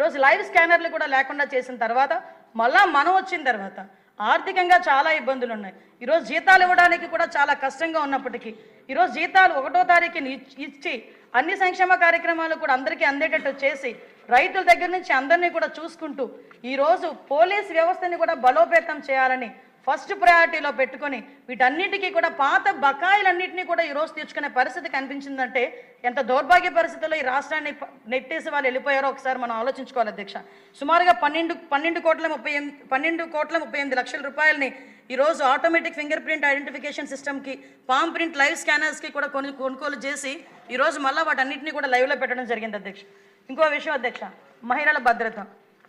ఈరోజు లైవ్ స్కానర్లు కూడా లేకుండా చేసిన తర్వాత మళ్ళా మనం వచ్చిన తర్వాత ఆర్థికంగా చాలా ఇబ్బందులు ఉన్నాయి. ఈరోజు జీతాలు ఇవ్వడానికి కూడా చాలా కష్టంగా ఉన్నప్పటికీ ఈరోజు జీతాలు 1వ తారీఖుని ఇచ్చి అన్ని సంక్షేమ కార్యక్రమాలు కూడా అందరికీ అందేటట్టు చేసి రైతుల దగ్గర నుంచి అందరినీ కూడా చూసుకుంటూ ఈరోజు పోలీస్ వ్యవస్థని కూడా బలోపేతం చేయాలని ఫస్ట్ ప్రయారిటీలో పెట్టుకొని వీటన్నిటికీ కూడా పాత బకాయిలన్నింటినీ కూడా ఈరోజు తీర్చుకునే పరిస్థితి కనిపించిందంటే ఎంత దౌర్భాగ్య పరిస్థితుల్లో ఈ రాష్ట్రాన్ని నెట్టేసి వాళ్ళు వెళ్ళిపోయారో ఒకసారి మనం ఆలోచించుకోవాలి అధ్యక్ష. సుమారుగా 12 కోట్ల 38 లక్షల రూపాయలని ఈరోజు ఆటోమేటిక్ ఫింగర్ ప్రింట్ ఐడెంటిఫికేషన్ సిస్టమ్కి, పామ్ ప్రింట్ లైవ్ స్కానర్స్కి కూడా కొనుగోలు చేసి ఈరోజు మళ్ళీ వాటన్నింటినీ కూడా లైవ్లో పెట్టడం జరిగింది అధ్యక్ష. ఇంకో విషయం అధ్యక్ష, మహిళల భద్రత.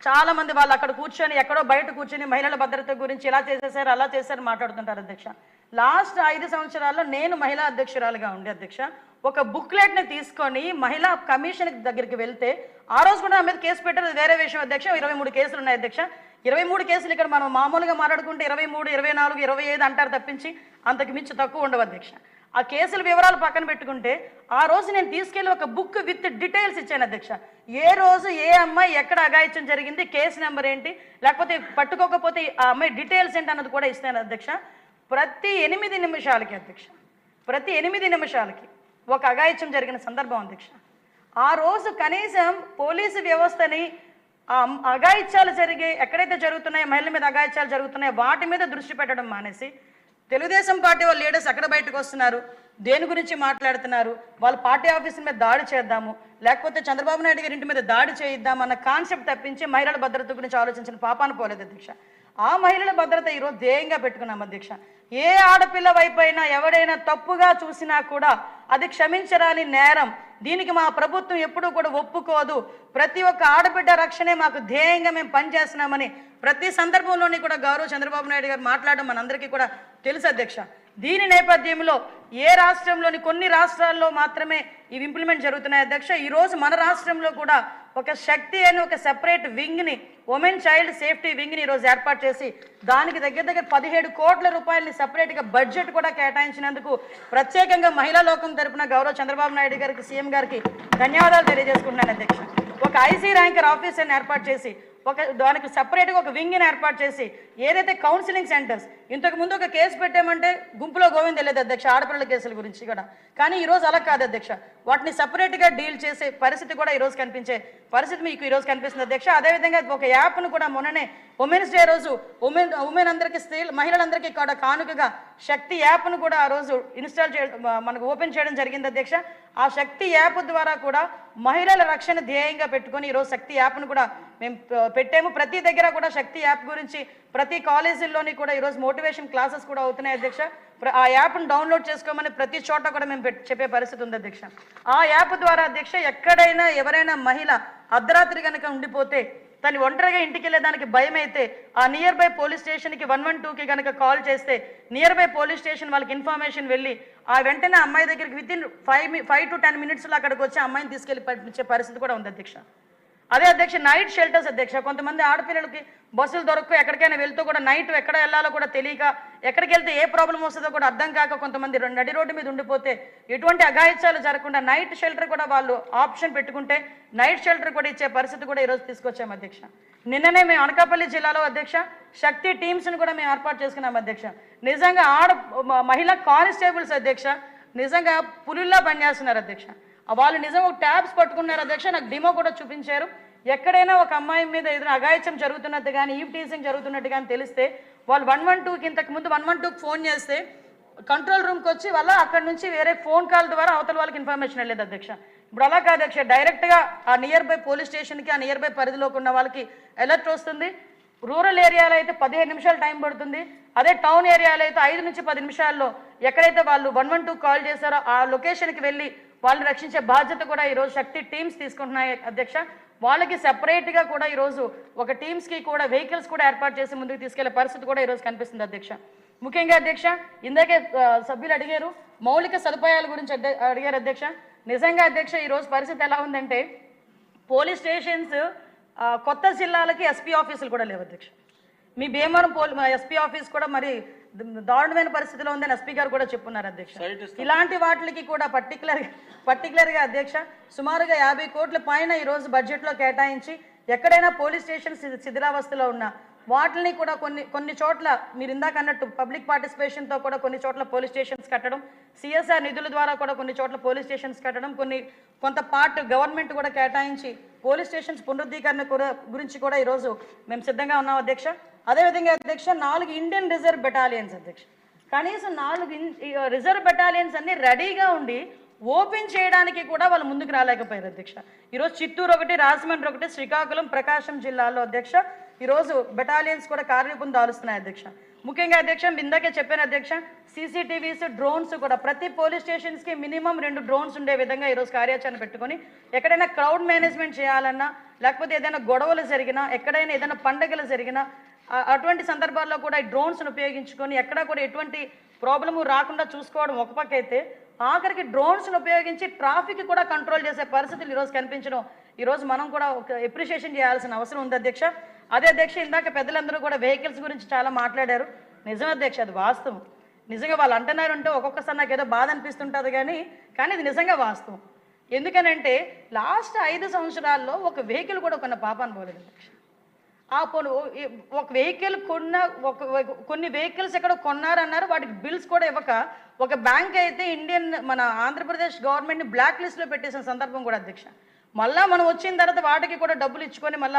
చాలా మంది వాళ్ళు అక్కడ కూర్చొని ఎక్కడో బయట కూర్చొని మహిళల భద్రత గురించి ఇలా చేసేసారు అలా చేశారు మాట్లాడుతుంటారు అధ్యక్ష. లాస్ట్ 5 సంవత్సరాల్లో నేను మహిళా అధ్యక్షురాలుగా ఉండే అధ్యక్ష ఒక బుక్లెట్ని తీసుకొని మహిళా కమిషన్ దగ్గరికి వెళ్తే ఆ రోజు కూడా నా మీద కేసు పెట్టారు, వేరే విషయం అధ్యక్ష. 23 కేసులు ఉన్నాయి అధ్యక్ష. 23 కేసులు ఇక్కడ మనం మామూలుగా మాట్లాడుకుంటే 23, 24, 25 అంటారు తప్పించి అంతకు మించి తక్కువ ఉండవు అధ్యక్ష. ఆ కేసుల వివరాలు పక్కన పెట్టుకుంటే ఆ రోజు నేను తీసుకెళ్లి ఒక బుక్ విత్ డీటెయిల్స్ ఇచ్చాను అధ్యక్ష. ఏ రోజు ఏ అమ్మాయి ఎక్కడ అఘాయిత్యం జరిగింది, కేసు నెంబర్ ఏంటి, లేకపోతే పట్టుకోకపోతే ఆ అమ్మాయి డీటెయిల్స్ ఏంటి అన్నది కూడా ఇస్తాను అధ్యక్ష. ప్రతి 8 నిమిషాలకి అధ్యక్ష, ప్రతి 8 నిమిషాలకి ఒక అఘాయిత్యం జరిగిన సందర్భం అధ్యక్ష. ఆ రోజు కనీసం పోలీసు వ్యవస్థని అఘాయిత్యాలు ఎక్కడైతే జరుగుతున్నాయో మహిళల మీద అఘాయిత్యాలు జరుగుతున్నాయో వాటి మీద దృష్టి పెట్టడం మానేసి తెలుగుదేశం పార్టీ వాళ్ళ లీడర్స్ ఎక్కడ బయటకు వస్తున్నారు, దేని గురించి మాట్లాడుతున్నారు, వాళ్ళ పార్టీ ఆఫీసుల మీద దాడి చేద్దాము లేకపోతే చంద్రబాబు నాయుడు గారి ఇంటి మీద దాడి చేయిద్దాం అన్న కాన్సెప్ట్ తప్పించి మహిళల భద్రత గురించి ఆలోచించిన పాపాన పోలేదు అధ్యక్ష. ఆ మహిళల భద్రత ఈరోజు ధ్యేయంగా పెట్టుకున్నాం అధ్యక్ష. ఏ ఆడపిల్ల వైపైనా ఎవడైనా తప్పుగా చూసినా కూడా అది క్షమించరాని నేరం. దీనికి మా ప్రభుత్వం ఎప్పుడూ కూడా ఒప్పుకోదు. ప్రతి ఒక్క ఆడబిడ్డ రక్షణే మాకు ధ్యేయంగా మేము పనిచేస్తున్నామని ప్రతి సందర్భంలోని కూడా గౌరవ చంద్రబాబు నాయుడు గారు మాట్లాడడం మనందరికీ కూడా తెలుసు అధ్యక్ష. దీని నేపథ్యంలో ఏ రాష్ట్రంలోని కొన్ని రాష్ట్రాల్లో మాత్రమే ఇవి ఇంప్లిమెంట్ జరుగుతున్నాయి అధ్యక్ష. ఈరోజు మన రాష్ట్రంలో కూడా ఒక శక్తి అని ఒక సెపరేట్ వింగ్ని, ఉమెన్ చైల్డ్ సేఫ్టీ వింగ్ని ఈరోజు ఏర్పాటు చేసి దానికి దగ్గర 17 కోట్ల రూపాయలని సెపరేట్గా బడ్జెట్ కూడా కేటాయించినందుకు ప్రత్యేకంగా మహిళా లోకం తరపున గౌరవ చంద్రబాబు నాయుడు గారికి, సీఎం గారికి ధన్యవాదాలు తెలియజేసుకుంటున్నాను అధ్యక్ష. ఒక ఐసీ ర్యాంకర్ ఆఫీసర్ని ఏర్పాటు చేసి దానికి సపరేట్గా ఒక వింగ్ని ఏర్పాటు చేసి ఏదైతే కౌన్సిలింగ్ సెంటర్స్ ఇంతకుముందు ఒక కేసు పెట్టామంటే గుంపులో గోవింద తెలియదు అధ్యక్ష ఆడపిల్లల కేసుల గురించి కూడా, కానీ ఈరోజు అలా కాదు అధ్యక్ష. వాటిని సపరేట్గా డీల్ చేసే పరిస్థితి కూడా ఈరోజు కనిపించే పరిస్థితి మీకు ఈరోజు కనిపిస్తుంది అధ్యక్ష. అదేవిధంగా ఒక యాప్ను కూడా మొన్ననే ఉమెన్స్ డే రోజు ఉమెన్ అందరికీ మహిళలందరికీ కూడా కానుకగా శక్తి యాప్ను కూడా ఆ రోజు ఇన్స్టాల్ మనకు ఓపెన్ చేయడం జరిగింది అధ్యక్ష. ఆ శక్తి యాప్ ద్వారా కూడా మహిళల రక్షణ ధ్యేయంగా పెట్టుకొని ఈరోజు శక్తి యాప్ను కూడా మేము పెట్టాము. ప్రతి దగ్గర కూడా శక్తి యాప్ గురించి ప్రతి కాలేజీల్లోని కూడా ఈరోజు మోటివేషన్ క్లాసెస్ కూడా అవుతున్నాయి అధ్యక్ష. ఆ యాప్ను డౌన్లోడ్ చేసుకోమని ప్రతి చోట కూడా మేము చెప్పే పరిస్థితి ఉంది అధ్యక్ష. ఆ యాప్ ద్వారా అధ్యక్ష ఎక్కడైనా ఎవరైనా మహిళ అర్ధరాత్రి కనుక ఉండిపోతే తను ఒంటరిగా ఇంటికి వెళ్ళేదానికి భయం అయితే ఆ నియర్ బై పోలీస్ స్టేషన్కి 112కి కనుక కాల్ చేస్తే నియర్ బై పోలీస్ స్టేషన్ వాళ్ళకి ఇన్ఫర్మేషన్ వెళ్ళి ఆ వెంటనే అమ్మాయి దగ్గరికి వితిన్ 5 to 10 minutesలో అక్కడికి వచ్చి అమ్మాయిని తీసుకెళ్ళి పంపించే పరిస్థితి కూడా ఉంది అధ్యక్ష. అదే అధ్యక్ష నైట్ షెల్టర్స్ అధ్యక్ష. కొంతమంది ఆడపిల్లలకి బస్సులు దొరక్క ఎక్కడికైనా వెళ్తూ కూడా నైట్ ఎక్కడ వెళ్ళాలో కూడా తెలియక ఎక్కడికి వెళ్తే ఏ ప్రాబ్లం వస్తుందో కూడా అర్థం కాక కొంతమంది నడి రోడ్డు మీద ఉండిపోతే ఎటువంటి అఘాయిత్యాలు జరగకుండా నైట్ షెల్టర్ కూడా వాళ్ళు ఆప్షన్ పెట్టుకుంటే నైట్ షెల్టర్ కూడా ఇచ్చే పరిస్థితి కూడా ఈరోజు తీసుకొచ్చాము అధ్యక్ష. నిన్ననే మేము అనకాపల్లి జిల్లాలో అధ్యక్ష శక్తి టీమ్స్ని కూడా మేము ఏర్పాటు చేసుకున్నాం అధ్యక్ష. నిజంగా మహిళా కానిస్టేబుల్స్ అధ్యక్ష నిజంగా పులుల్లా పనిచేస్తున్నారు అధ్యక్ష. వాళ్ళు నిజంగా ఒక ట్యాబ్స్ పట్టుకున్నారు అధ్యక్ష. నాకు డిమో కూడా చూపించారు. ఎక్కడైనా ఒక అమ్మాయి మీద ఏదైనా అఘాయిత్యం జరుగుతున్నట్టు కానీ ఈవ్ టీజింగ్ జరుగుతున్నట్టు కానీ తెలిస్తే వాళ్ళు 112కి ఇంతకు ముందు 112కి ఫోన్ చేస్తే కంట్రోల్ రూమ్కి వచ్చి వాళ్ళ అక్కడ నుంచి వేరే ఫోన్ కాల్ ద్వారా అవతల వాళ్ళకి ఇన్ఫర్మేషన్ వెళ్ళేది అధ్యక్ష. ఇప్పుడు అలా కాదు అధ్యక్ష, డైరెక్ట్గా ఆ నియర్ బై పోలీస్ స్టేషన్కి ఆ నియర్ బై పరిధిలోకి ఉన్న వాళ్ళకి అలర్ట్ వస్తుంది. రూరల్ ఏరియాలో అయితే 15 నిమిషాలు టైం పడుతుంది. అదే టౌన్ ఏరియాలో అయితే 5 నుంచి 10 నిమిషాల్లో ఎక్కడైతే వాళ్ళు 112 కాల్ చేశారో ఆ లొకేషన్కి వెళ్ళి వాళ్ళని రక్షించే బాధ్యత కూడా ఈరోజు శక్తి టీమ్స్ తీసుకుంటున్నాయి అధ్యక్ష. వాళ్ళకి సెపరేట్గా కూడా ఈరోజు ఒక టీమ్స్కి కూడా వెహికల్స్ కూడా ఏర్పాటు చేసి ముందుకు తీసుకెళ్లే పరిస్థితి కూడా ఈరోజు కనిపిస్తుంది అధ్యక్ష. ముఖ్యంగా అధ్యక్ష ఇందాకే సభ్యులు అడిగారు మౌలిక సదుపాయాల గురించి అడిగారు అధ్యక్ష. నిజంగా అధ్యక్ష ఈరోజు పరిస్థితి ఎలా ఉందంటే పోలీస్ స్టేషన్స్ కొత్త జిల్లాలకి ఎస్పీ ఆఫీసులు కూడా లేవు అధ్యక్ష. మీ భీమవరం ఎస్పీ ఆఫీస్ కూడా మరి దారుణమైన పరిస్థితిలో ఉందని ఎస్పీ గారు కూడా చెప్పున్నారు అధ్యక్ష. ఇలాంటి వాటికి కూడా పర్టికులర్గా అధ్యక్ష సుమారుగా 50 కోట్ల పైన ఈరోజు బడ్జెట్లో కేటాయించి ఎక్కడైనా పోలీస్ స్టేషన్ శిథిలావస్థలో ఉన్న వాటిని కూడా కొన్ని చోట్ల మీరు ఇందాక అన్నట్టు పబ్లిక్ పార్టిసిపేషన్తో కూడా కొన్ని చోట్ల పోలీస్ స్టేషన్స్ కట్టడం, సిఎస్ఆర్ నిధుల ద్వారా కూడా కొన్ని చోట్ల పోలీస్ స్టేషన్స్ కట్టడం, కొంత పార్ట్ గవర్నమెంట్ కూడా కేటాయించి పోలీస్ స్టేషన్స్ పునరుద్ధీకరణ గురించి కూడా ఈరోజు మేము సిద్ధంగా ఉన్నాం అధ్యక్ష. అదేవిధంగా అధ్యక్ష 4 ఇండియన్ రిజర్వ్ బెటాలియన్స్ అధ్యక్ష, కనీసం 4 రిజర్వ్ బెటాలియన్స్ అన్ని రెడీగా ఉండి ఓపెన్ చేయడానికి కూడా వాళ్ళు ముందుకు రాలేకపోయారు అధ్యక్ష. ఈరోజు చిత్తూరు ఒకటి, రాజమండ్రి ఒకటి, శ్రీకాకుళం, ప్రకాశం జిల్లాల్లో అధ్యక్ష ఈరోజు బెటాలియన్స్ కూడా కార్యరూపం దాలుస్తున్నాయి అధ్యక్ష. ముఖ్యంగా అధ్యక్ష ఇందాకే చెప్పాను అధ్యక్ష, సీసీటీవీస్, డ్రోన్స్ కూడా ప్రతి పోలీస్ స్టేషన్స్కి మినిమం 2 డ్రోన్స్ ఉండే విధంగా ఈరోజు కార్యాచరణ పెట్టుకొని ఎక్కడైనా క్రౌడ్ మేనేజ్మెంట్ చేయాలన్నా, లేకపోతే ఏదైనా గొడవలు జరిగినా, ఎక్కడైనా ఏదైనా పండుగలు జరిగినా అటువంటి సందర్భాల్లో కూడా ఈ డ్రోన్స్ను ఉపయోగించుకొని ఎక్కడా కూడా ఎటువంటి ప్రాబ్లము రాకుండా చూసుకోవడం ఒక పక్క అయితే, ఆఖరికి డ్రోన్స్ను ఉపయోగించి ట్రాఫిక్ కూడా కంట్రోల్ చేసే పరిస్థితులు ఈరోజు కనిపించడం ఈరోజు మనం కూడా ఒక ఎప్రిషియేషన్ చేయాల్సిన అవసరం ఉంది అధ్యక్ష. అదే అధ్యక్ష ఇందాక పెద్దలందరూ కూడా వెహికల్స్ గురించి చాలా మాట్లాడారు. నిజం అధ్యక్ష, అది వాస్తవం. నిజంగా వాళ్ళు అంటున్నారంటే ఒక్కొక్కసారి నాకు ఏదో బాధ అనిపిస్తుంటుంది కానీ ఇది నిజంగా వాస్తవం. ఎందుకనంటే లాస్ట్ 5 సంవత్సరాల్లో ఒక వెహికల్ కూడా కొన్న పాపాన్ని పోలేదు అధ్యక్ష. ఒక వెహికల్ కొన్ని వెహికల్స్ ఎక్కడ కొన్నారన్నారు, వాటికి బిల్స్ కూడా ఇవ్వక ఒక బ్యాంక్ అయితే మన ఆంధ్రప్రదేశ్ గవర్నమెంట్ని బ్లాక్ లిస్ట్లో పెట్టేసిన సందర్భం కూడా అధ్యక్ష. మళ్ళీ మనం వచ్చిన తర్వాత వాటికి కూడా డబ్బులు ఇచ్చుకొని మళ్ళీ